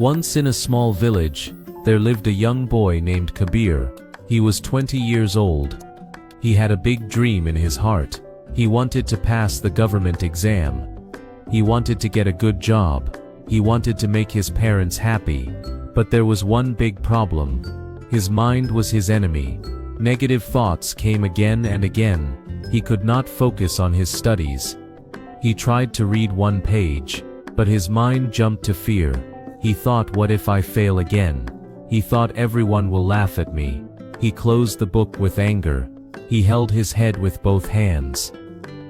Once in a small village, there lived a young boy named Kabir. He was 20 years old. He had a big dream in his heart. He wanted to pass the government exam. He wanted to get a good job. He wanted to make his parents happy. But there was one big problem. His mind was his enemy. Negative thoughts came again and again. He could not focus on his studies. He tried to read one page, but his mind jumped to fear. He thought, what if I fail again? He thought everyone will laugh at me. He closed the book with anger. He held his head with both hands.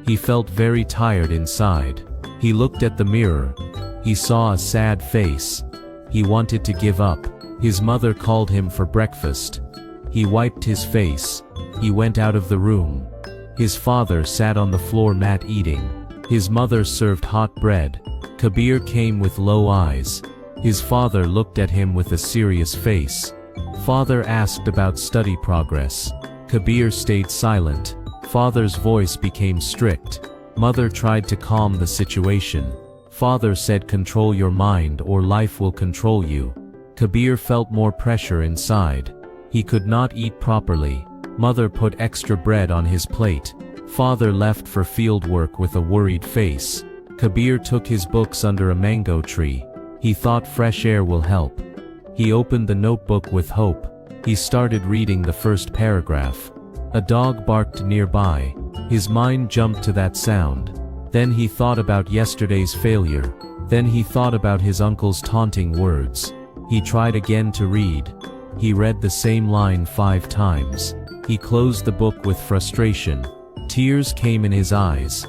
He felt very tired inside. He looked at the mirror. He saw a sad face. He wanted to give up. His mother called him for breakfast. He wiped his face. He went out of the room. His father sat on the floor mat eating. His mother served hot bread. Kabir came with low eyes. His father looked at him with a serious face. Father asked about study progress. Kabir stayed silent. Father's voice became strict. Mother tried to calm the situation. Father said, control your mind or life will control you. Kabir felt more pressure inside. He could not eat properly. Mother put extra bread on his plate. Father left for field work with a worried face. Kabir took his books under a mango tree. He thought fresh air will help. He opened the notebook with hope. He started reading the first paragraph. A dog barked nearby. His mind jumped to that sound. Then he thought about yesterday's failure. Then he thought about his uncle's taunting words. He tried again to read. He read the same line 5 times. He closed the book with frustration. Tears came in his eyes.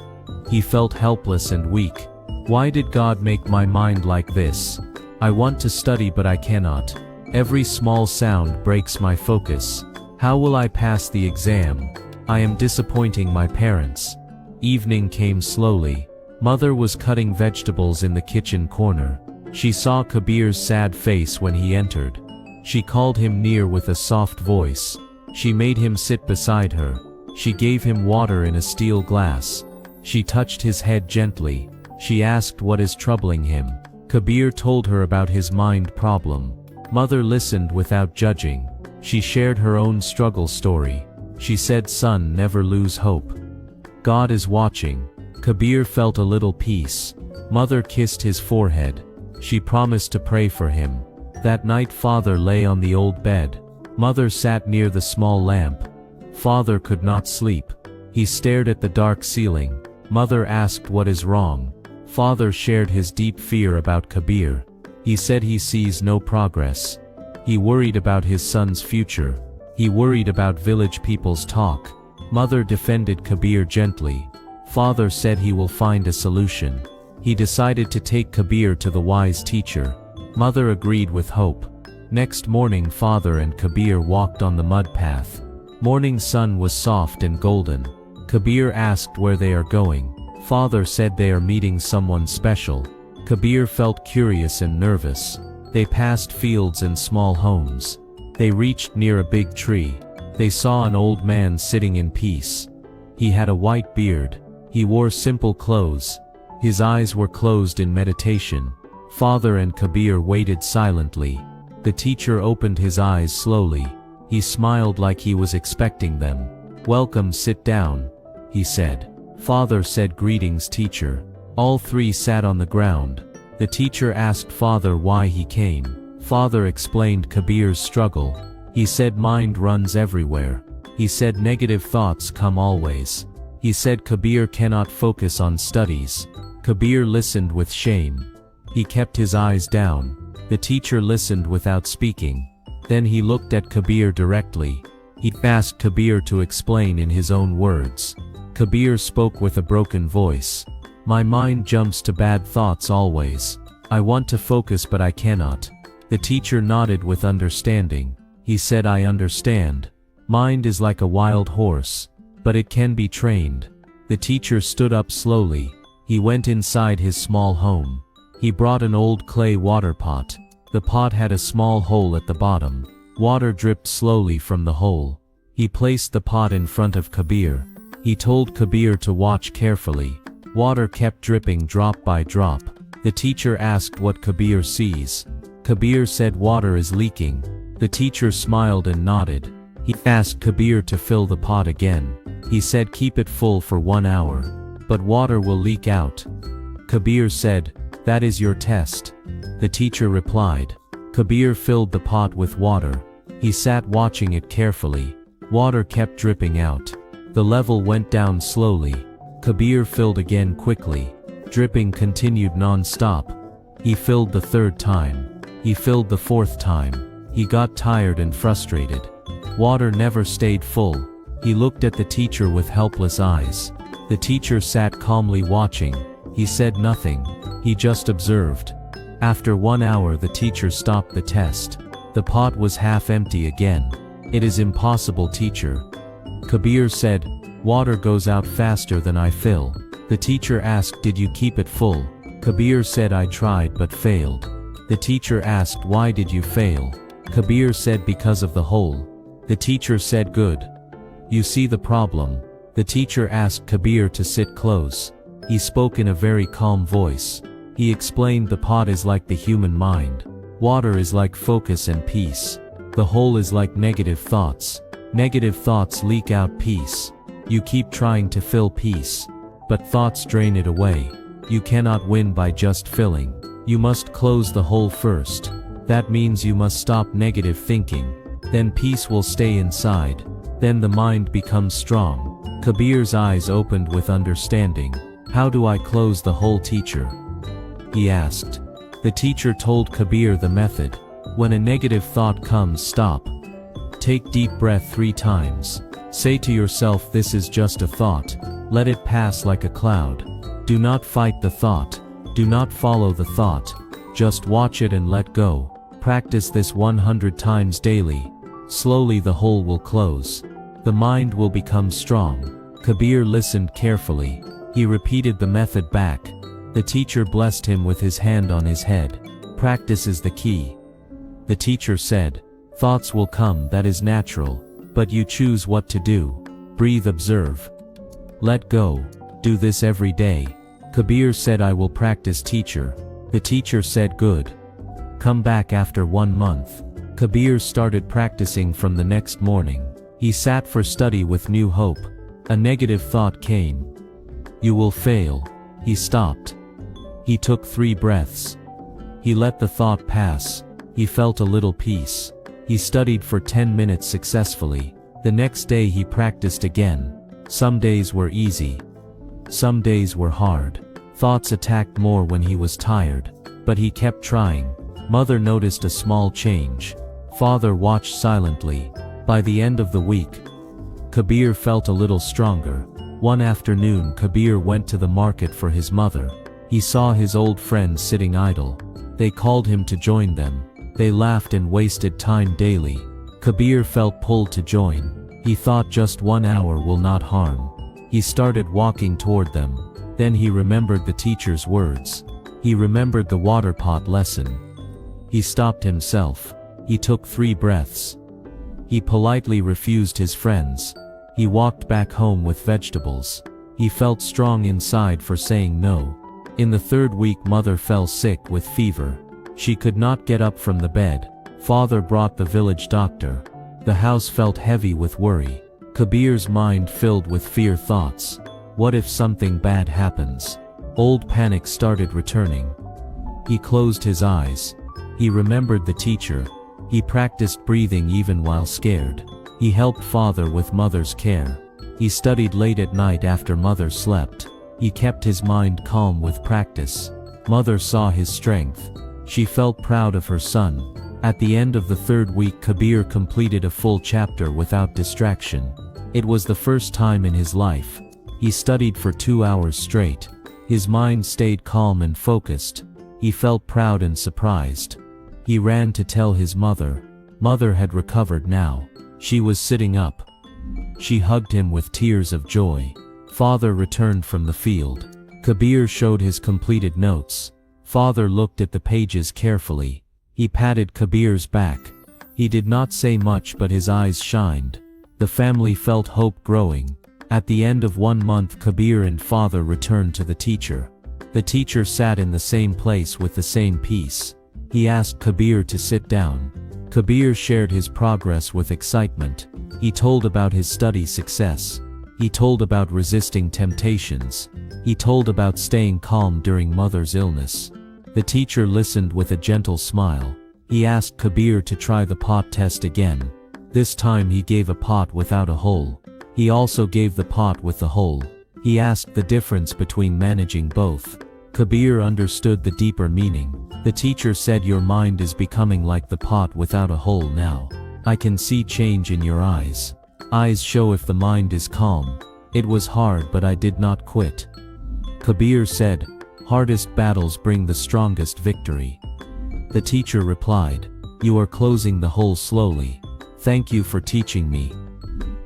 He felt helpless and weak. Why did God make my mind like this? I want to study but I cannot. Every small sound breaks my focus. How will I pass the exam? I am disappointing my parents. Evening came slowly. Mother was cutting vegetables in the kitchen corner. She saw Kabir's sad face when he entered. She called him near with a soft voice. She made him sit beside her. She gave him water in a steel glass. She touched his head gently. She asked what is troubling him. Kabir told her about his mind problem. Mother listened without judging. She shared her own struggle story. She said, son, never lose hope. God is watching. Kabir felt a little peace. Mother kissed his forehead. She promised to pray for him. That night father lay on the old bed. Mother sat near the small lamp. Father could not sleep. He stared at the dark ceiling. Mother asked what is wrong. Father shared his deep fear about Kabir. He said he sees no progress. He worried about his son's future. He worried about village people's talk. Mother defended Kabir gently. Father said he will find a solution. He decided to take Kabir to the wise teacher. Mother agreed with hope. Next morning father and Kabir walked on the mud path. Morning sun was soft and golden. Kabir asked where they are going. Father said they are meeting someone special. Kabir felt curious and nervous. They passed fields and small homes. They reached near a big tree. They saw an old man sitting in peace. He had a white beard. He wore simple clothes. His eyes were closed in meditation. Father and Kabir waited silently. The teacher opened his eyes slowly. He smiled like he was expecting them. Welcome, sit down, he said. Father said, greetings, teacher. All three sat on the ground. The teacher asked father why he came. Father explained Kabir's struggle. He said mind runs everywhere. He said negative thoughts come always. He said Kabir cannot focus on studies. Kabir listened with shame. He kept his eyes down. The teacher listened without speaking. Then he looked at Kabir directly. He asked Kabir to explain in his own words. Kabir spoke with a broken voice. My mind jumps to bad thoughts always. I want to focus but I cannot. The teacher nodded with understanding. He said, I understand. Mind is like a wild horse, but it can be trained. The teacher stood up slowly. He went inside his small home. He brought an old clay water pot. The pot had a small hole at the bottom. Water dripped slowly from the hole. He placed the pot in front of Kabir. He told Kabir to watch carefully. Water kept dripping drop by drop. The teacher asked what Kabir sees. Kabir said water is leaking. The teacher smiled and nodded. He asked Kabir to fill the pot again. He said keep it full for 1 hour. But water will leak out. Kabir said, that is your test. The teacher replied. Kabir filled the pot with water. He sat watching it carefully. Water kept dripping out. The level went down slowly. Kabir filled again quickly. Dripping continued non-stop. He filled the third time. He filled the fourth time. He got tired and frustrated. Water never stayed full. He looked at the teacher with helpless eyes. The teacher sat calmly watching. He said nothing. He just observed. After 1 hour the teacher stopped the test. The pot was half empty again. It is impossible, teacher. Kabir said, water goes out faster than I fill. The teacher asked, did you keep it full? Kabir said, I tried but failed. The teacher asked, why did you fail? Kabir said, because of the hole. The teacher said, good. You see the problem. The teacher asked Kabir to sit close. He spoke in a very calm voice. He explained the pot is like the human mind. Water is like focus and peace. The hole is like negative thoughts. Negative thoughts leak out peace. You keep trying to fill peace, but thoughts drain it away. You cannot win by just filling. You must close the hole first. That means you must stop negative thinking. Then peace will stay inside. Then the mind becomes strong. Kabir's eyes opened with understanding. How do I close the hole, teacher? He asked. The teacher told Kabir the method. When a negative thought comes, stop. Take deep breath 3 times. Say to yourself, this is just a thought. Let it pass like a cloud. Do not fight the thought. Do not follow the thought. Just watch it and let go. Practice this 100 times daily. Slowly the hole will close. The mind will become strong. Kabir listened carefully. He repeated the method back. The teacher blessed him with his hand on his head. Practice is the key. The teacher said, thoughts will come, that is natural. But you choose what to do. Breathe, observe. Let go. Do this every day. Kabir said, I will practice, teacher. The teacher said, good. Come back after 1 month. Kabir started practicing from the next morning. He sat for study with new hope. A negative thought came. You will fail. He stopped. He took 3 breaths. He let the thought pass. He felt a little peace. He studied for 10 minutes successfully. The next day he practiced again. Some days were easy. Some days were hard. Thoughts attacked more when he was tired. But he kept trying. Mother noticed a small change. Father watched silently. By the end of the week, Kabir felt a little stronger. One afternoon Kabir went to the market for his mother. He saw his old friends sitting idle. They called him to join them. They laughed and wasted time daily. Kabir felt pulled to join. He thought just 1 hour will not harm. He started walking toward them. Then he remembered the teacher's words. He remembered the water pot lesson. He stopped himself. He took 3 breaths. He politely refused his friends. He walked back home with vegetables. He felt strong inside for saying no. In the 3rd week mother fell sick with fever. She could not get up from the bed. Father brought the village doctor. The house felt heavy with worry. Kabir's mind filled with fear thoughts. What if something bad happens? Old panic started returning. He closed his eyes. He remembered the teacher. He practiced breathing even while scared. He helped father with mother's care. He studied late at night after mother slept. He kept his mind calm with practice. Mother saw his strength. She felt proud of her son. At the end of the 3rd week Kabir completed a full chapter without distraction. It was the first time in his life. He studied for 2 hours straight. His mind stayed calm and focused. He felt proud and surprised. He ran to tell his mother. Mother had recovered now. She was sitting up. She hugged him with tears of joy. Father returned from the field. Kabir showed his completed notes. Father looked at the pages carefully. He patted Kabir's back. He did not say much but his eyes shined. The family felt hope growing. At the end of 1 month Kabir and father returned to the teacher. The teacher sat in the same place with the same peace. He asked Kabir to sit down. Kabir shared his progress with excitement. He told about his study success. He told about resisting temptations. He told about staying calm during mother's illness. The teacher listened with a gentle smile. He asked Kabir to try the pot test again. This time he gave a pot without a hole. He also gave the pot with the hole. He asked the difference between managing both. Kabir understood the deeper meaning. The teacher said, "Your mind is becoming like the pot without a hole now. I can see change in your eyes. Eyes show if the mind is calm. It was hard, but I did not quit." Kabir said, "Hardest battles bring the strongest victory." The teacher replied, "You are closing the hole slowly. Thank you for teaching me."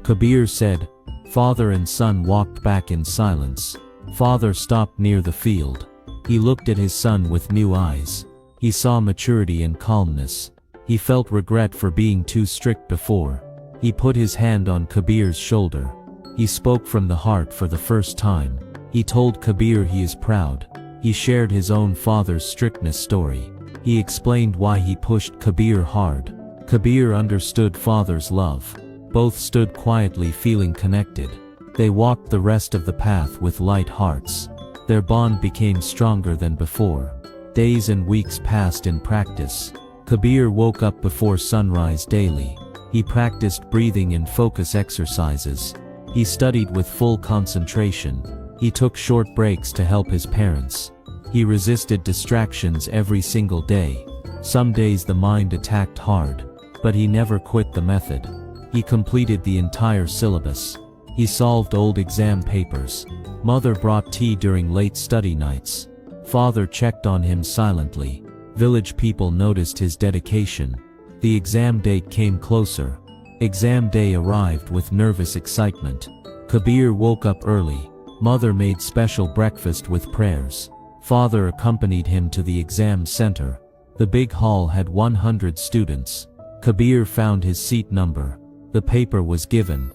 Kabir said, Father and son walked back in silence. Father stopped near the field. He looked at his son with new eyes. He saw maturity and calmness. He felt regret for being too strict before. He put his hand on Kabir's shoulder. He spoke from the heart for the first time. He told Kabir he is proud. He shared his own father's strictness story. He explained why he pushed Kabir hard. Kabir understood father's love. Both stood quietly, feeling connected. They walked the rest of the path with light hearts. Their bond became stronger than before. Days and weeks passed in practice. Kabir woke up before sunrise daily. He practiced breathing and focus exercises. He studied with full concentration. He took short breaks to help his parents. He resisted distractions every single day. Some days the mind attacked hard, but he never quit the method. He completed the entire syllabus. He solved old exam papers. Mother brought tea during late study nights. Father checked on him silently. Village people noticed his dedication. The exam date came closer. Exam day arrived with nervous excitement. Kabir woke up early. Mother made special breakfast with prayers. Father accompanied him to the exam center. The big hall had 100 students. Kabir found his seat number. The paper was given.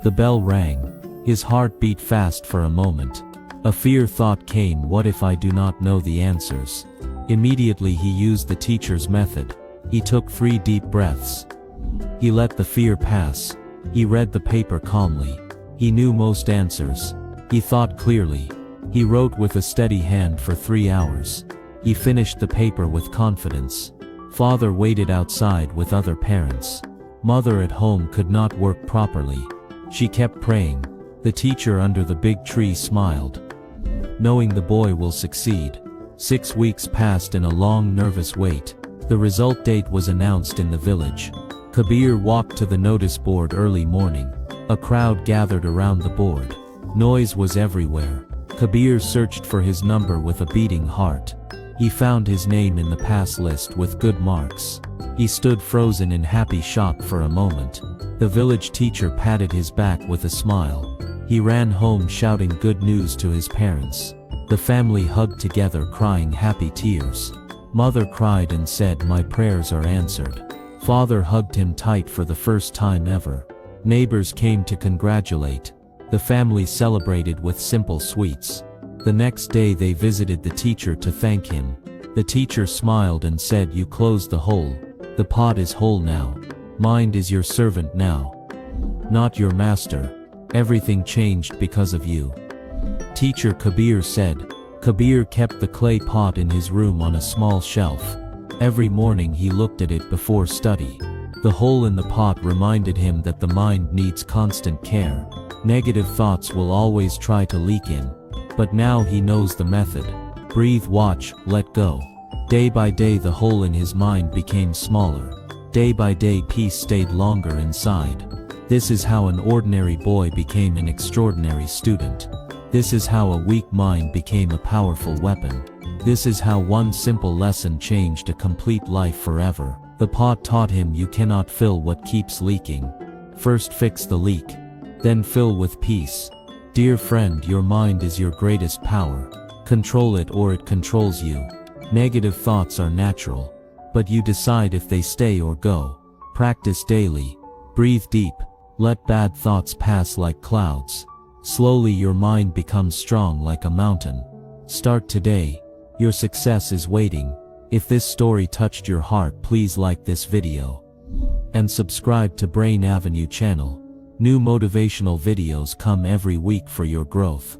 The bell rang. His heart beat fast for a moment. A fear thought came, what if I do not know the answers? Immediately he used the teacher's method. He took 3 deep breaths. He let the fear pass. He read the paper calmly. He knew most answers. He thought clearly. He wrote with a steady hand for 3 hours. He finished the paper with confidence. Father waited outside with other parents. Mother at home could not work properly. She kept praying. The teacher under the big tree smiled, knowing the boy will succeed. 6 weeks passed in a long, nervous wait. The result date was announced in the village. Kabir walked to the notice board early morning. A crowd gathered around the board. Noise was everywhere. Kabir searched for his number with a beating heart. He found his name in the pass list with good marks. He stood frozen in happy shock for a moment. The village teacher patted his back with a smile. He ran home shouting good news to his parents. The family hugged together, crying happy tears. Mother cried and said, "My prayers are answered." Father hugged him tight for the first time ever. Neighbors came to congratulate. The family celebrated with simple sweets. The next day they visited the teacher to thank him. The teacher smiled and said, "You closed the hole. The pot is whole now. Mind is your servant now, not your master. Everything changed because of you." Teacher Kabir said. Kabir kept the clay pot in his room on a small shelf. Every morning he looked at it before study. The hole in the pot reminded him that the mind needs constant care. Negative thoughts will always try to leak in. But now he knows the method. Breathe, watch, let go. Day by day the hole in his mind became smaller. Day by day peace stayed longer inside. This is how an ordinary boy became an extraordinary student. This is how a weak mind became a powerful weapon. This is how one simple lesson changed a complete life forever. The pot taught him you cannot fill what keeps leaking. First fix the leak, then fill with peace. Dear friend, your mind is your greatest power. Control it or it controls you. Negative thoughts are natural, but you decide if they stay or go. Practice daily. Breathe deep. Let bad thoughts pass like clouds. Slowly your mind becomes strong like a mountain. Start today. Your success is waiting. If this story touched your heart, please like this video and subscribe to Brain Avenue channel. New motivational videos come every week for your growth.